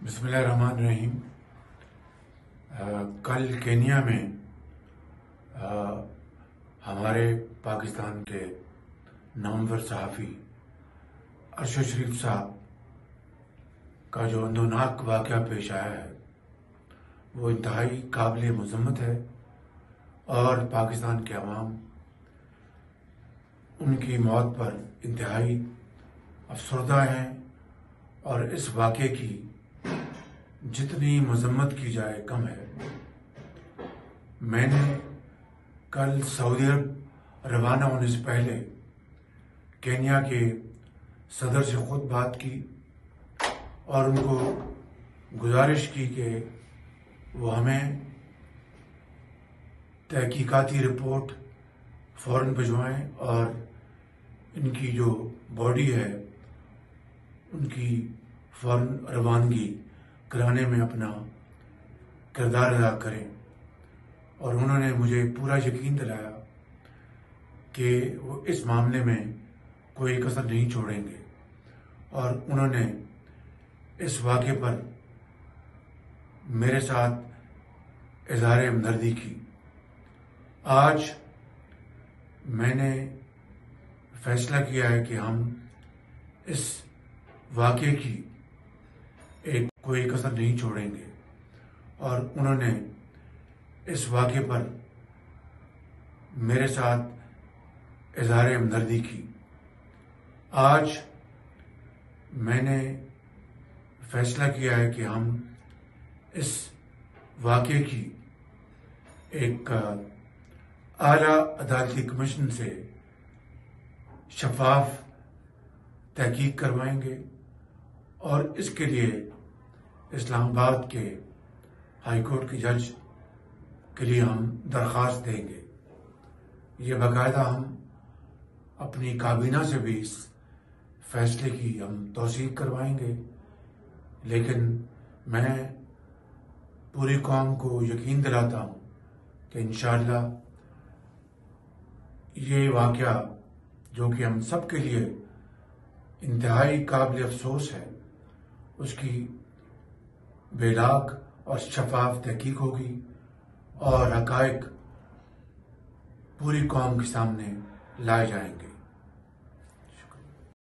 بسم اللہ الرحمن الرحیم۔ کل کینیا میں ہمارے پاکستان کے نامور صحافی ارشد شریف صاحب کا جو اندوناک واقعہ پیش آیا ہے وہ انتہائی قابل مذمت ہے، اور پاکستان کے عوام ان کی موت پر انتہائی افسردہ ہیں، اور اس واقعے کی جتنی مذمت کی جائے کم ہے۔ میں نے کل سعودی عرب روانہ ہونے سے پہلے کینیا کے صدر سے خود بات کی اور ان کو گزارش کی کہ وہ ہمیں تحقیقاتی رپورٹ فوراً بھجوائیں اور ان کی جو باڈی ہے ان کی فوراً روانگی کرانے میں اپنا کردار ادا کریں، اور انہوں نے مجھے پورا یقین دلایا کہ وہ اس معاملے میں کوئی کسر نہیں چھوڑیں گے، اور انہوں نے اس واقعے پر میرے ساتھ اظہار ہمدردی کی۔ آج میں نے فیصلہ کیا ہے کہ ہم اس واقعے کی کوئی کسر نہیں چھوڑیں گے، اور انہوں نے اس واقعے پر میرے ساتھ اظہار ہمدردی کی۔ آج میں نے فیصلہ کیا ہے کہ ہم اس واقعے کی ایک اعلیٰ عدالتی کمیشن سے شفاف تحقیق کروائیں گے، اور اس کے لیے اسلام آباد کے ہائی کورٹ کے جج کے لیے ہم درخواست دیں گے۔ یہ باقاعدہ ہم اپنی کابینہ سے بھی اس فیصلے کی ہم توثیق کروائیں گے، لیکن میں پوری قوم کو یقین دلاتا ہوں کہ انشاءاللہ یہ واقعہ جو کہ ہم سب کے لیے انتہائی قابل افسوس ہے، اس کی بے داغ اور شفاف تحقیق ہوگی، اور حقائق پوری قوم کے سامنے لائے جائیں گے۔